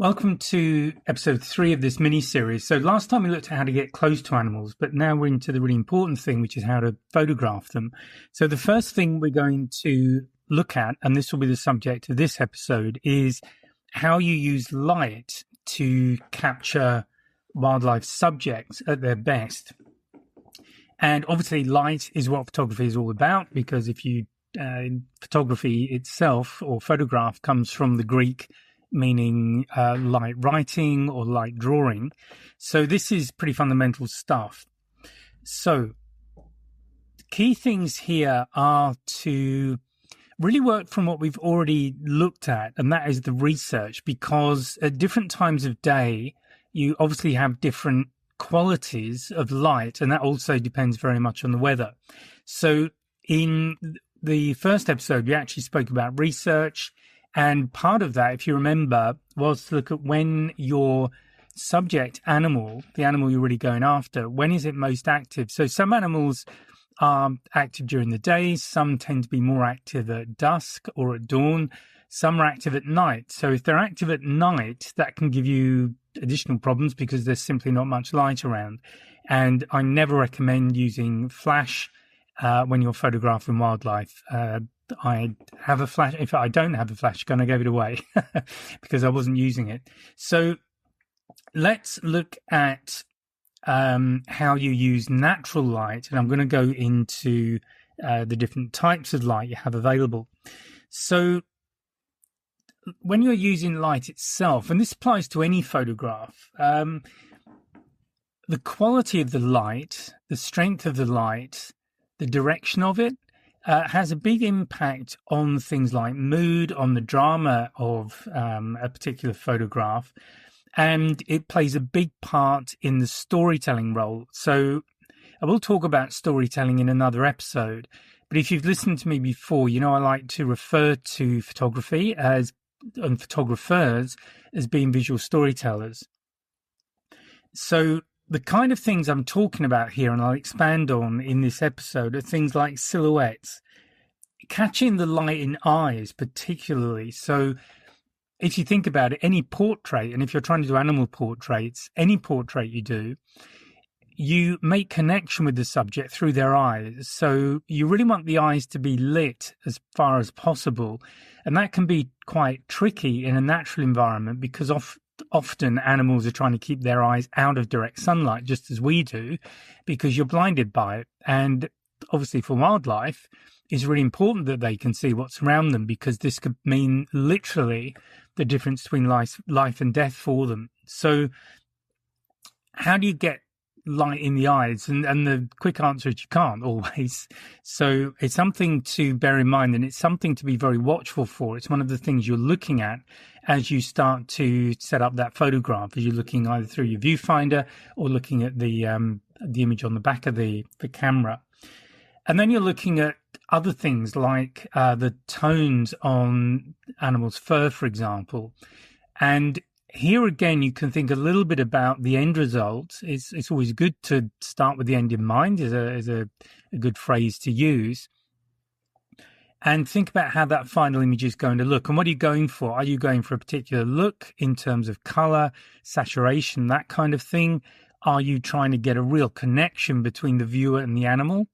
Welcome to episode 3 of this mini-series. So last time we looked at how to get close to animals, but now we're into the really important thing, which is how to photograph them. So the first thing we're going to look at, and this will be the subject of this episode, is how you use light to capture wildlife subjects at their best. And obviously light is what photography is all about, because if you photography itself or photograph comes from the Greek meaning light writing or light drawing. So this is pretty fundamental stuff. So the key things here are to really work from what we've already looked at, and that is the research, because at different times of day, you obviously have different qualities of light, and that also depends very much on the weather. So in the first episode, we actually spoke about research. And part of that, if you remember, was to look at when your subject animal, the animal you're really going after, when is it most active? So some animals are active during the day. Some tend to be more active at dusk or at dawn. Some are active at night. So if they're active at night, that can give you additional problems because there's simply not much light around. And I never recommend using flash when you're photographing wildlife. I have a flash. If I don't have a flash gun, I gave it away because I wasn't using it. So let's look at how you use natural light. And I'm going to go into the different types of light you have available. So when you're using light itself, and this applies to any photograph, the quality of the light, the strength of the light, the direction of it, has a big impact on things like mood, on the drama of a particular photograph, and it plays a big part in the storytelling role. So I will talk about storytelling in another episode, but if you've listened to me before, you know I like to refer to photography and photographers as being visual storytellers. So the kind of things I'm talking about here, and I'll expand on in this episode, are things like silhouettes, catching the light in eyes particularly. So if you think about it, any portrait, and if you're trying to do animal portraits, any portrait you do, you make connection with the subject through their eyes. So you really want the eyes to be lit as far as possible. And that can be quite tricky in a natural environment because often animals are trying to keep their eyes out of direct sunlight, just as we do, because you're blinded by it. And obviously for wildlife, it's really important that they can see what's around them, because this could mean literally the difference between life and death for them. So how do you get light in the eyes? And the quick answer is you can't always. So it's something to bear in mind, and it's something to be very watchful for. It's one of the things you're looking at as you start to set up that photograph, as you're looking either through your viewfinder or looking at the image on the back of the camera. And then you're looking at other things like the tones on animals' fur, for example. And here again, you can think a little bit about the end result. It's always good to start with the end in mind, is a good phrase to use. And think about how that final image is going to look. And what are you going for? Are you going for a particular look in terms of color, saturation, that kind of thing? Are you trying to get a real connection between the viewer and the animal?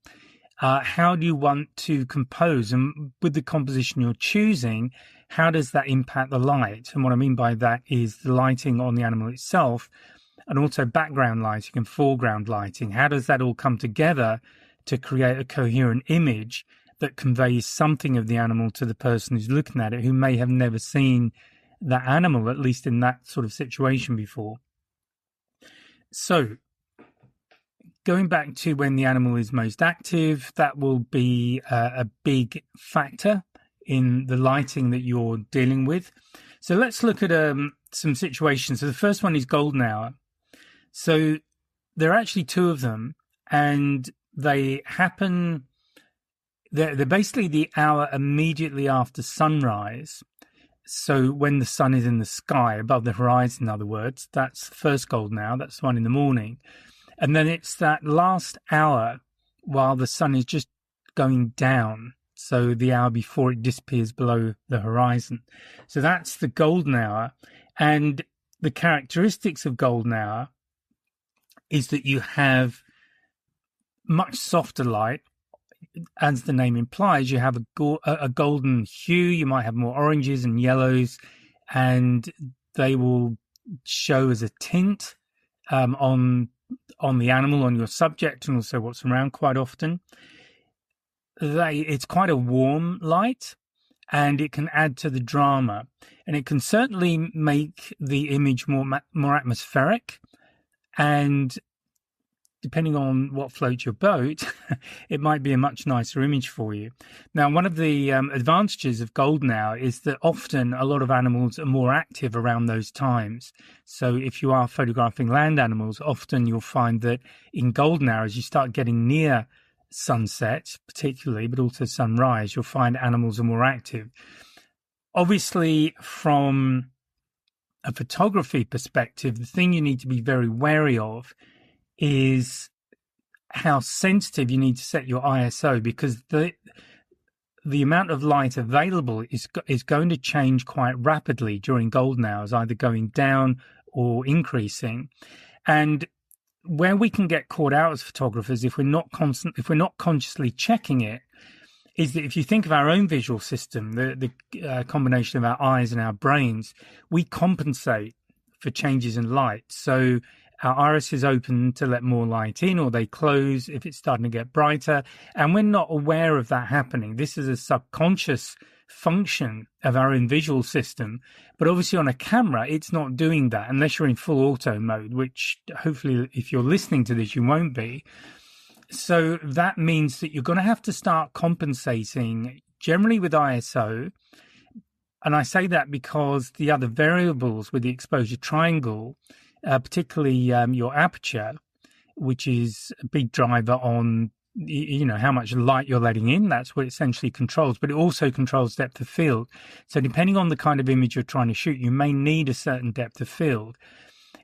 How do you want to compose? And with the composition you're choosing, how does that impact the light? And what I mean by that is the lighting on the animal itself, and also background lighting and foreground lighting. How does that all come together to create a coherent image that conveys something of the animal to the person who's looking at it, who may have never seen that animal, at least in that sort of situation before? So going back to when the animal is most active, that will be a big factor in the lighting that you're dealing with. So let's look at some situations. So the first one is golden hour. So there are actually two of them, and they happen, they're basically the hour immediately after sunrise. So when the sun is in the sky, above the horizon, in other words, that's the first golden hour. That's the one in the morning. And then it's that last hour while the sun is just going down. So the hour before it disappears below the horizon. So that's the golden hour. And the characteristics of golden hour is that you have much softer light. As the name implies, you have a golden hue. You might have more oranges and yellows, and they will show as a tint on the animal, on your subject, and also what's around quite often. It's quite a warm light, and it can add to the drama, and it can certainly make the image more atmospheric. And depending on what floats your boat, it might be a much nicer image for you. Now, one of the advantages of golden hour is that often a lot of animals are more active around those times. So if you are photographing land animals, often you'll find that in golden hour, as you start getting near sunset, particularly, but also sunrise, you'll find animals are more active. Obviously, from a photography perspective, the thing you need to be very wary of is how sensitive you need to set your ISO, because the amount of light available is going to change quite rapidly during golden hours, either going down or increasing. And where we can get caught out as photographers, if we're not consciously checking it, is that if you think of our own visual system, the combination of our eyes and our brains, we compensate for changes in light. So our iris is open to let more light in, or they close if it's starting to get brighter. And we're not aware of that happening. This is a subconscious function of our own visual system. But obviously on a camera, it's not doing that unless you're in full auto mode, which hopefully if you're listening to this, you won't be. So that means that you're going to have to start compensating generally with ISO. And I say that because the other variables with the exposure triangle, particularly your aperture, which is a big driver on how much light you're letting in. That's what it essentially controls, but it also controls depth of field. So depending on the kind of image you're trying to shoot, you may need a certain depth of field.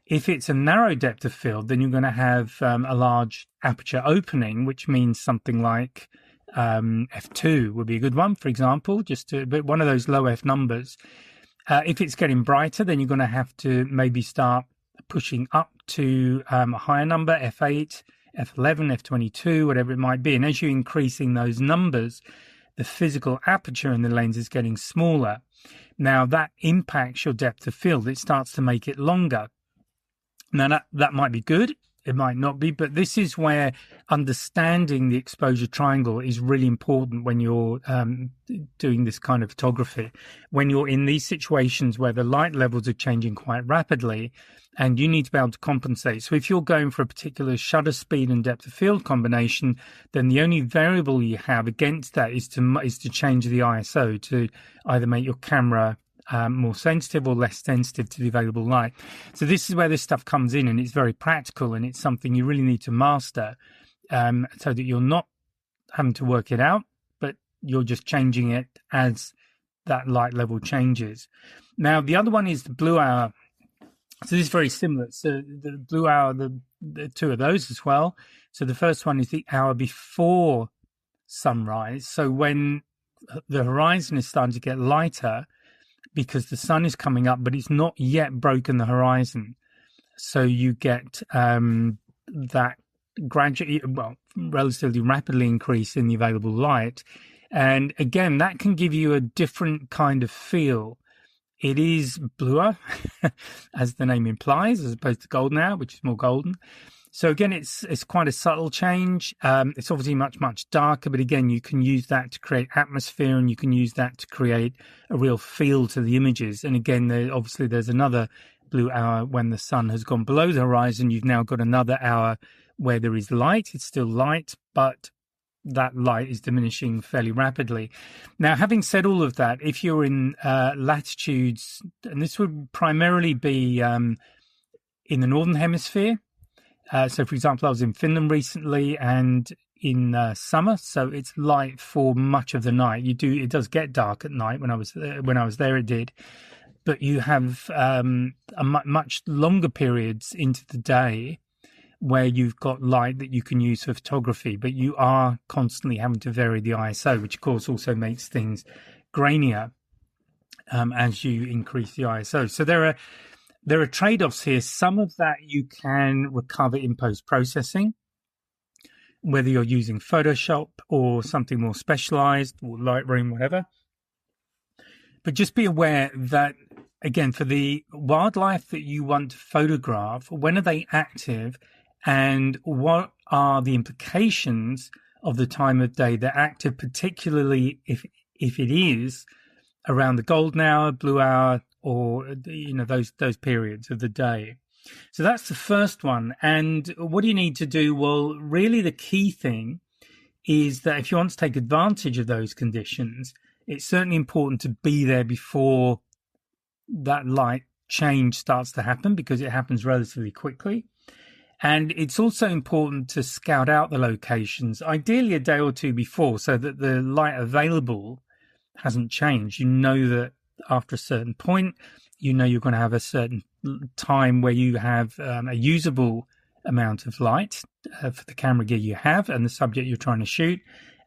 If it's a narrow depth of field, then you're going to have a large aperture opening, which means something like f2 would be a good one, for example, but one of those low f numbers. If it's getting brighter, then you're going to have to maybe start pushing up to a higher number, f8, f11, f22, whatever it might be. And as you're increasing those numbers, the physical aperture in the lens is getting smaller. Now, that impacts your depth of field. It starts to make it longer. Now, that might be good. It might not be, but this is where understanding the exposure triangle is really important when you're doing this kind of photography. When you're in these situations where the light levels are changing quite rapidly, and you need to be able to compensate. So if you're going for a particular shutter speed and depth of field combination, then the only variable you have against that is to change the ISO to either make your camera more sensitive or less sensitive to the available light. So this is where this stuff comes in, and it's very practical, and it's something you really need to master so that you're not having to work it out, but you're just changing it as that light level changes. Now, the other one is the blue hour. So this is very similar. So the blue hour, the two of those as well. So the first one is the hour before sunrise. So when the horizon is starting to get lighter because the sun is coming up, but it's not yet broken the horizon. So you get that gradually, relatively rapidly increase in the available light. And again, that can give you a different kind of feel. It is bluer, as the name implies, as opposed to golden hour, which is more golden. So again, it's quite a subtle change. It's obviously much, much darker, but again, you can use that to create atmosphere, and you can use that to create a real feel to the images. And again, there's another blue hour when the sun has gone below the horizon. You've now got another hour where there is light. It's still light, but that light is diminishing fairly rapidly. Now, having said all of that, if you're in latitudes, and this would primarily be in the Northern Hemisphere. So, for example, I was in Finland recently and in summer, so it's light for much of the night. It does get dark at night. When I was there, it did. But you have much longer periods into the day where you've got light that you can use for photography, but you are constantly having to vary the ISO, which of course also makes things grainier as you increase the ISO. So there are there are trade-offs here. Some of that you can recover in post-processing, whether you're using Photoshop or something more specialized or Lightroom, whatever. But just be aware that, again, for the wildlife that you want to photograph, when are they active and what are the implications of the time of day they're active, particularly if it is around the golden hour, blue hour, or those periods of the day. So that's the first one. And what do you need to do? Well, really the key thing is that if you want to take advantage of those conditions, it's certainly important to be there before that light change starts to happen, because it happens relatively quickly. And it's also important to scout out the locations, ideally a day or two before, so that the light available hasn't changed. You know that after a certain point, you're going to have a certain time where you have a usable amount of light for the camera gear you have and the subject you're trying to shoot,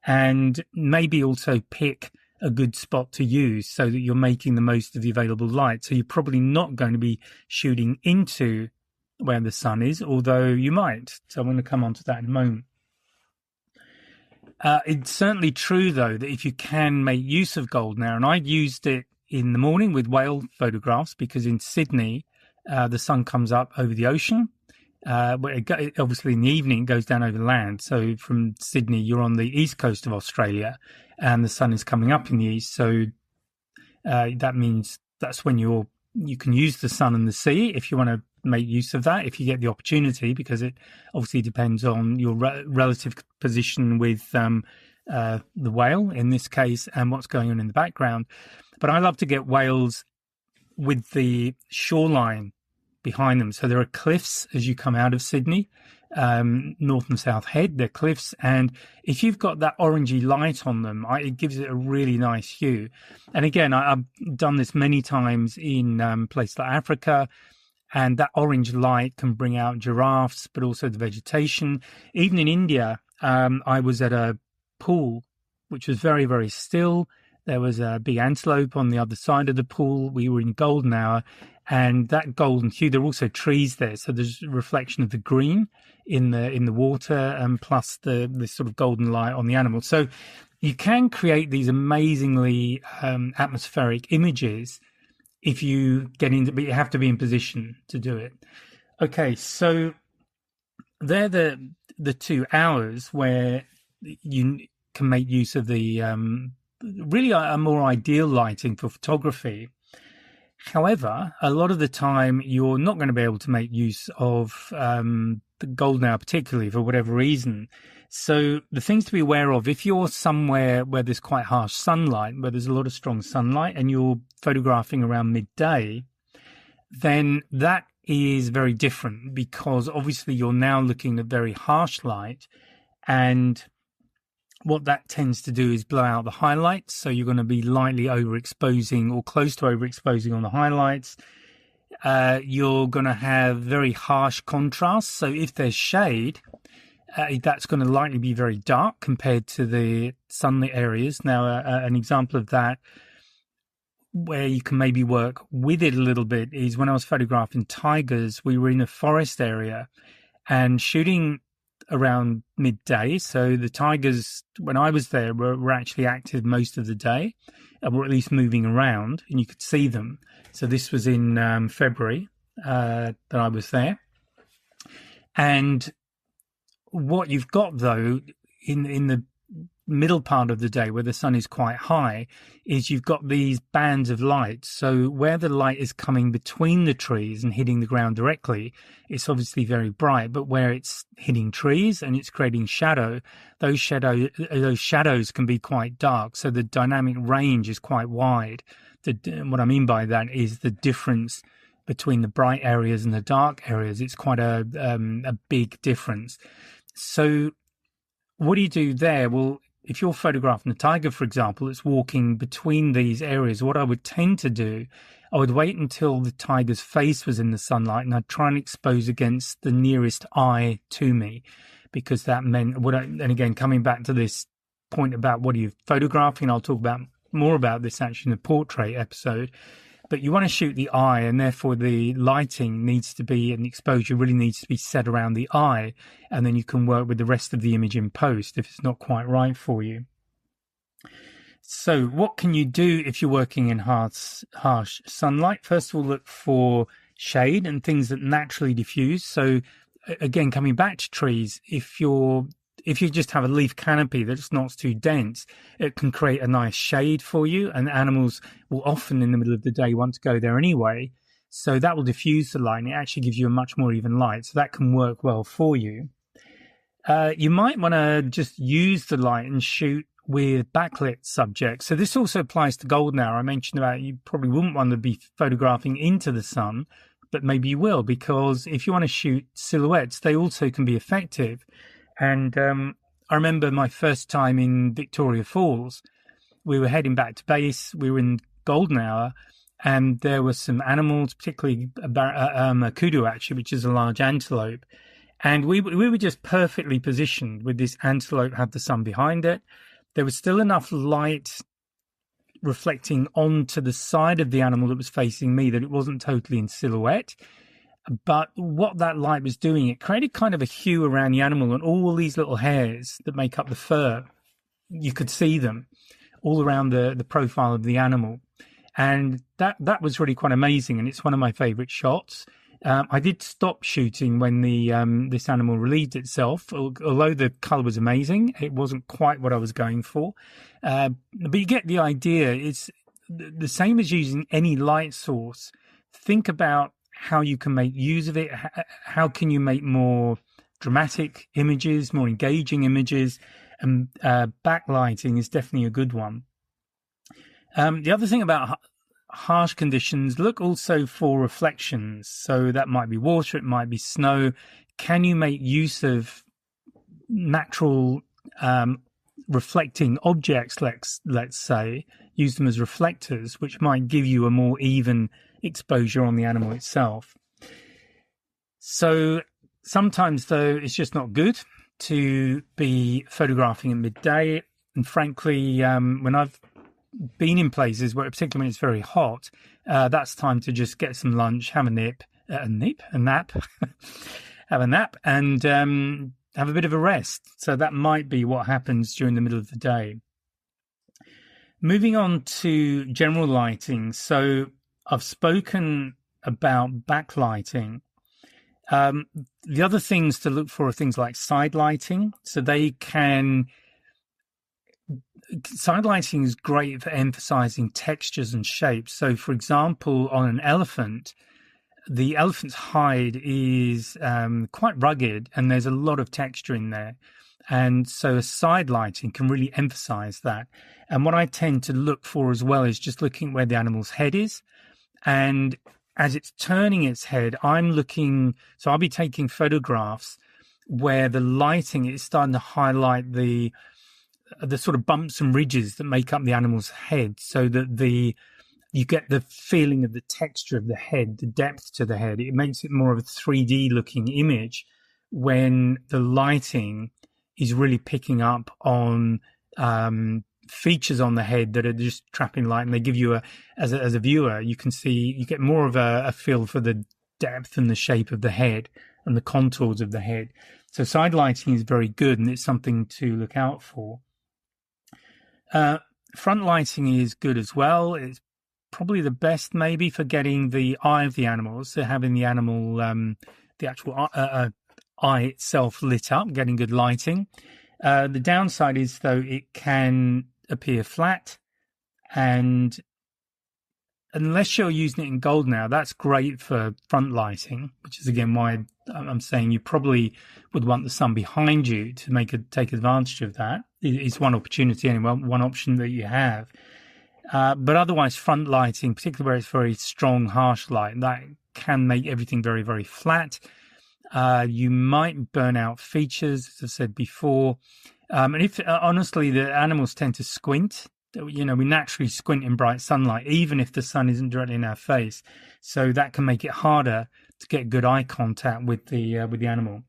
and maybe also pick a good spot to use so that you're making the most of the available light. So you're probably not going to be shooting into where the sun is, although you might. So I'm going to come on to that in a moment. It's certainly true, though, that if you can make use of golden hour, and I used it in the morning with whale photographs, because in Sydney, the sun comes up over the ocean. Obviously, in the evening, it goes down over land. So from Sydney, you're on the east coast of Australia, and the sun is coming up in the east. So that means that's when you can use the sun and the sea if you want to make use of that, if you get the opportunity, because it obviously depends on your relative position with the whale in this case and what's going on in the background. But I love to get whales with the shoreline behind them. So there are cliffs as you come out of Sydney, North and South Head, they're cliffs. And if you've got that orangey light on them, it gives it a really nice hue. And again, I've done this many times in places like Africa, and that orange light can bring out giraffes, but also the vegetation. Even in India, I was at a pool, which was very, very still. There was a big antelope on the other side of the pool. We were in golden hour, and that golden hue, there are also trees there. So there's a reflection of the green in the water, and plus the sort of golden light on the animal. So you can create these amazingly atmospheric images if you get into, but you have to be in position to do it. Okay, so they're the 2 hours where you can make use of the really a more ideal lighting for photography. However, a lot of the time you're not going to be able to make use of the golden hour, particularly for whatever reason. So the things to be aware of, if you're somewhere where there's quite harsh sunlight, where there's a lot of strong sunlight, and you're photographing around midday, then that is very different, because obviously you're now looking at very harsh light, and what that tends to do is blow out the highlights. So you're going to be lightly overexposing or close to overexposing on the highlights. You're going to have very harsh contrast. So if there's shade, that's going to likely be very dark compared to the sunlit areas. Now, an example of that, where you can maybe work with it a little bit, is when I was photographing tigers, we were in a forest area and shooting around midday. So the tigers, when I was there, were actually active most of the day, or at least moving around, and you could see them. So this was in February that I was there. And what you've got, though, in the middle part of the day where the sun is quite high, is you've got these bands of light. So where the light is coming between the trees and hitting the ground directly, it's obviously very bright. But where it's hitting trees and it's creating shadow, those shadows can be quite dark. So the dynamic range is quite wide. What I mean by that is the difference between the bright areas and the dark areas. It's quite a big difference. So what do you do there? Well, if you're photographing a tiger, for example, it's walking between these areas, what I would tend to do, I would wait until the tiger's face was in the sunlight, and I'd try and expose against the nearest eye to me, because that meant, and again, coming back to this point about what are you photographing, I'll talk about more about this actually in the portrait episode. but you want to shoot the eye, and therefore the lighting needs to be, and the exposure really needs to be set around the eye, and then you can work with the rest of the image in post if it's not quite right for you. So what can you do if you're working in harsh sunlight? First of all, look for shade and things that naturally diffuse. So again, coming back to trees, if you just have a leaf canopy that's not too dense, it can create a nice shade for you, and animals will often in the middle of the day want to go there anyway. So that will diffuse the light, and it actually gives you a much more even light. So that can work well for you. You might want to just use the light and shoot with backlit subjects. So this also applies to golden hour. I mentioned about you probably wouldn't want to be photographing into the sun, but maybe you will, because if you want to shoot silhouettes, they also can be effective. And I remember my first time in Victoria Falls, we were heading back to base, we were in golden hour, and there were some animals, particularly a kudu actually, which is a large antelope. And we were just perfectly positioned with this antelope, had the sun behind it. There was still enough light reflecting onto the side of the animal that was facing me that it wasn't totally in silhouette. But what that light was doing, it created kind of a hue around the animal, and all these little hairs that make up the fur, you could see them all around the profile of the animal. And that was really quite amazing, and it's one of my favorite shots. I did stop shooting when this animal relieved itself, although the color was amazing. It wasn't quite what I was going for. But you get the idea. It's the same as using any light source. Think about how you can make use of it. How can you make more dramatic images, more engaging images? And backlighting is definitely a good one. The other thing about harsh conditions, look also for reflections. So that might be water, it might be snow. Can you make use of natural reflecting objects, let's say, use them as reflectors, which might give you a more even exposure on the animal itself. So sometimes, though, it's just not good to be photographing at midday. And frankly, when I've been in places where, particularly when it's very hot, that's time to just get some lunch, have a nap, have a nap, and have a bit of a rest. So that might be what happens during the middle of the day. Moving on to general lighting. So I've spoken about backlighting. The other things to look for are things like side lighting. So side lighting is great for emphasizing textures and shapes. So, for example, on an elephant, the elephant's hide is quite rugged, and there's a lot of texture in there. And so a side lighting can really emphasize that. And what I tend to look for as well is just looking where the animal's head is. And as it's turning its head, so I'll be taking photographs where the lighting is starting to highlight the sort of bumps and ridges that make up the animal's head, so that you get the feeling of the texture of the head, the depth to the head. It makes it more of a 3D looking image when the lighting is really picking up on features on the head that are just trapping light, and they give you as a viewer, you get more of a feel for the depth and the shape of the head and the contours of the head. So side lighting is very good, and it's something to look out for. Front lighting is good as well. It's probably the best maybe for getting the eye of the animal, so having the animal, the actual eye itself lit up, getting good lighting. The downside is, though, it can appear flat, and unless you're using it in golden hour, that's great for front lighting, which is again why I'm saying you probably would want the sun behind you to take advantage of that. It's one opportunity anyway, one option that you have. But otherwise, front lighting, particularly where it's very strong, harsh light, that can make everything very, very flat. You might burn out features, as I said before. And if honestly, the animals tend to squint. We naturally squint in bright sunlight, even if the sun isn't directly in our face. So that can make it harder to get good eye contact with the animal.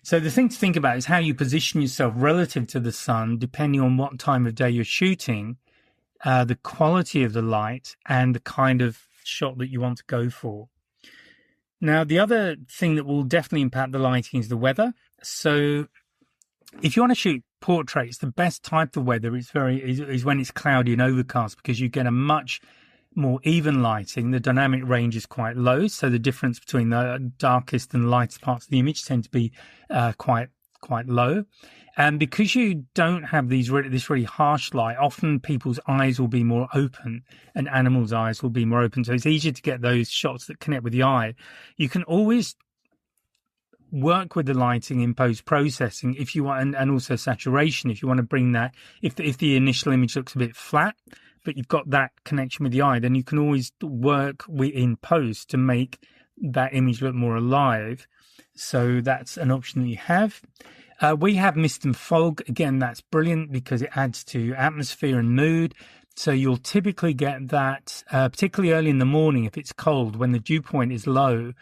So the thing to think about is how you position yourself relative to the sun, depending on what time of day you're shooting. the quality of the light, and the kind of shot that you want to go for. Now, the other thing that will definitely impact the lighting is the weather. So if you want to shoot portraits, the best type of weather is when it's cloudy and overcast, because you get a much more even lighting. The dynamic range is quite low, so the difference between the darkest and lightest parts of the image tend to be quite low. And because you don't have this really harsh light, often people's eyes will be more open and animals' eyes will be more open. So it's easier to get those shots that connect with the eye. You can always work with the lighting in post-processing if you want, and also saturation if you want to bring that. If the initial image looks a bit flat, but you've got that connection with the eye, then you can always work in post to make that image look more alive. So that's an option that you have. We have mist and fog. Again, that's brilliant because it adds to atmosphere and mood. So you'll typically get that, particularly early in the morning if it's cold, when the dew point is low,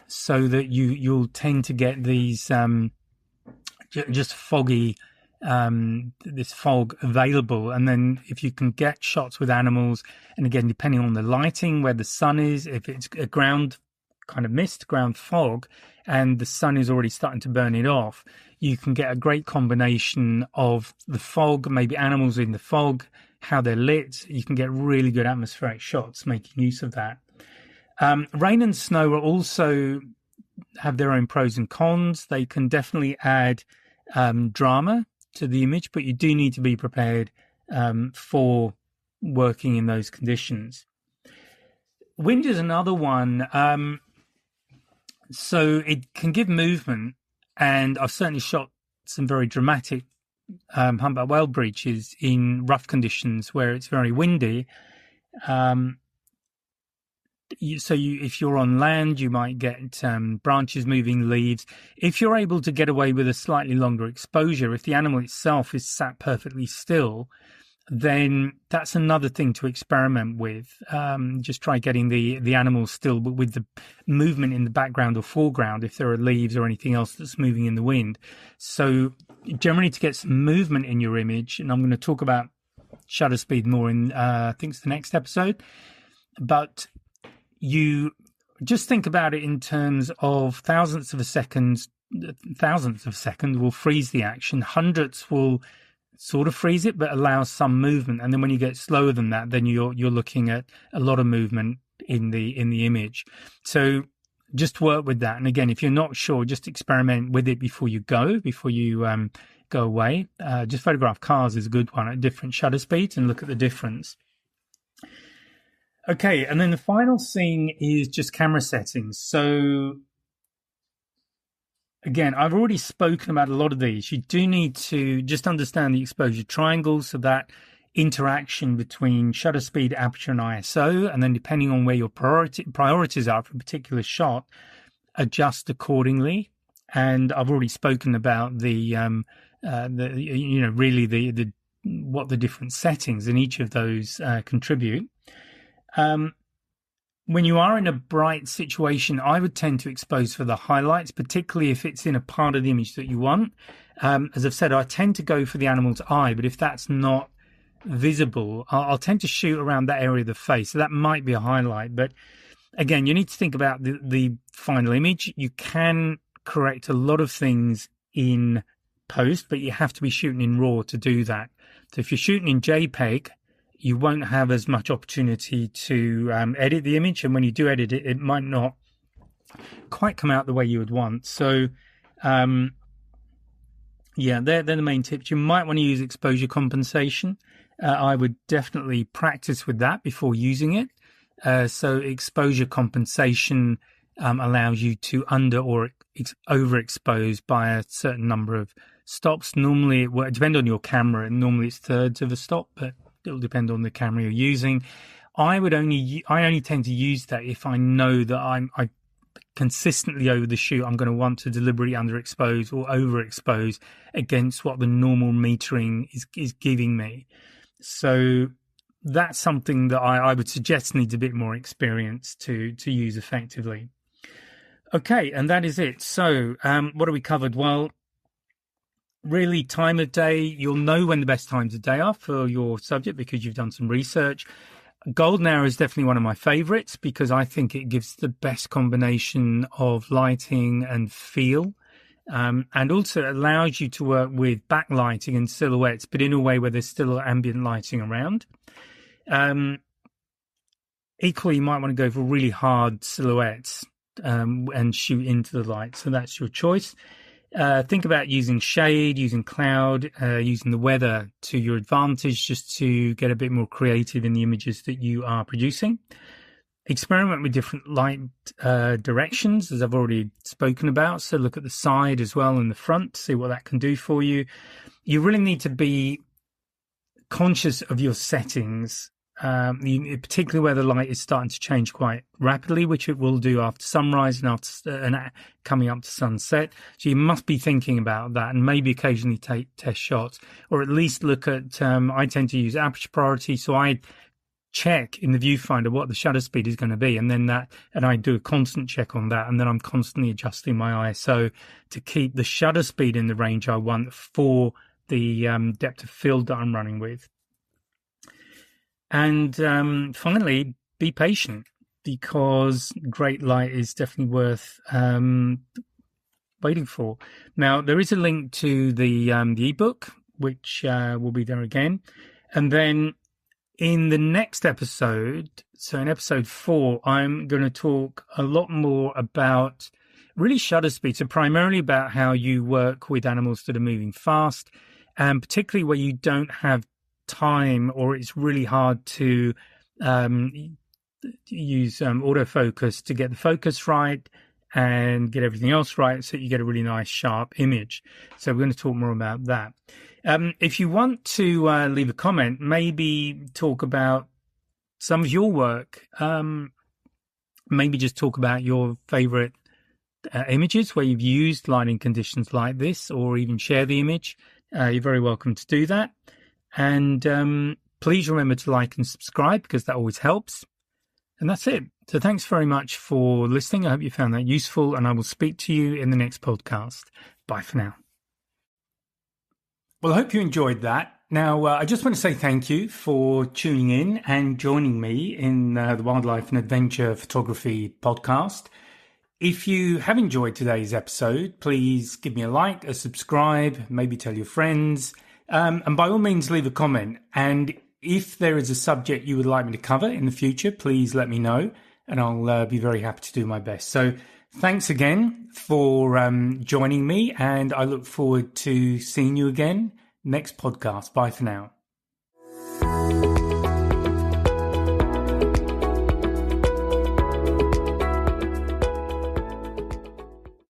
so that you'll tend to get these just foggy, this fog available. And then if you can get shots with animals, and again, depending on the lighting, where the sun is, if it's a ground kind of mist, ground fog, and the sun is already starting to burn it off, you can get a great combination of the fog, maybe animals in the fog, how they're lit. You can get really good atmospheric shots making use of that. Rain and snow are also have their own pros and cons. They can definitely add drama to the image, but you do need to be prepared for working in those conditions. Wind is another one. So it can give movement, and I've certainly shot some very dramatic humpback whale breaches in rough conditions where it's very windy. If you're on land, you might get branches moving, leaves. If you're able to get away with a slightly longer exposure, if the animal itself is sat perfectly still, then that's another thing to experiment with. Just try getting the animal still, but with the movement in the background or foreground, if there are leaves or anything else that's moving in the wind. So generally, to get some movement in your image, and I'm going to talk about shutter speed more in, I think it's the next episode, but you just think about it in terms of thousandths of a second will freeze the action. Hundredths will sort of freeze it, but allows some movement. And then when you get slower than that, then you're looking at a lot of movement in the image. So just work with that. And again, if you're not sure, just experiment with it before you go away. Just photograph cars is a good one at different shutter speeds and look at the difference. Okay, and then the final thing is just camera settings. So again, I've already spoken about a lot of these. You do need to just understand the exposure triangles, so that interaction between shutter speed, aperture, and ISO, and then depending on where your priorities are for a particular shot, adjust accordingly. And I've already spoken about what the different settings in each of those contribute. When you are in a bright situation, I would tend to expose for the highlights, particularly if it's in a part of the image that you want. As I've said, I tend to go for the animal's eye, but if that's not visible, I'll tend to shoot around that area of the face. So that might be a highlight. But again, you need to think about the final image. You can correct a lot of things in post, but you have to be shooting in RAW to do that. So if you're shooting in JPEG, you won't have as much opportunity to edit the image. And when you do edit it, it might not quite come out the way you would want. So, they're the main tips. You might want to use exposure compensation. I would definitely practice with that before using it. So exposure compensation allows you to under or overexpose by a certain number of stops. Normally, it depends on your camera, and normally it's thirds of a stop, but it'll depend on the camera you're using. I only tend to use that if I know that I consistently over the shoot, I'm going to want to deliberately underexpose or overexpose against what the normal metering is giving me. So that's something that I would suggest needs a bit more experience to use effectively. Okay, and that is it. So what have we covered? Well, really time of day. You'll know when the best times of day are for your subject because you've done some research. Golden hour is definitely one of my favorites because I think it gives the best combination of lighting and feel. And also allows you to work with backlighting and silhouettes, but in a way where there's still ambient lighting around. Equally, you might want to go for really hard silhouettes and shoot into the light. So that's your choice. Think about using shade, using cloud, using the weather to your advantage just to get a bit more creative in the images that you are producing. Experiment with different light directions, as I've already spoken about. So look at the side as well and the front, see what that can do for you. You really need to be conscious of your settings, particularly where the light is starting to change quite rapidly, which it will do after sunrise and after coming up to sunset. So you must be thinking about that and maybe occasionally take test shots, or at least look at, I tend to use aperture priority. So I check in the viewfinder what the shutter speed is going to be, and I do a constant check on that, and then I'm constantly adjusting my ISO to keep the shutter speed in the range I want for the depth of field that I'm running with. And finally, be patient, because great light is definitely worth waiting for. Now, there is a link to the ebook, which will be there again, and then in the next episode, so in episode 4, I'm going to talk a lot more about really shutter speed. So primarily about how you work with animals that are moving fast, and particularly where you don't have time or it's really hard to use autofocus to get the focus right and get everything else right so you get a really nice sharp image. So we're going to talk more about that. If you want to leave a comment, maybe talk about some of your work, maybe just talk about your favorite images where you've used lighting conditions like this, or even share the image. You're very welcome to do that. And please remember to like and subscribe, because that always helps. And that's it. So thanks very much for listening. I hope you found that useful, and I will speak to you in the next podcast. Bye for now. Well, I hope you enjoyed that. Now, I just want to say thank you for tuning in and joining me in the Wildlife and Adventure Photography podcast. If you have enjoyed today's episode, please give me a like, a subscribe, maybe tell your friends, and by all means, leave a comment. And if there is a subject you would like me to cover in the future, please let me know, and I'll be very happy to do my best. So thanks again for joining me, and I look forward to seeing you again next podcast. Bye for now.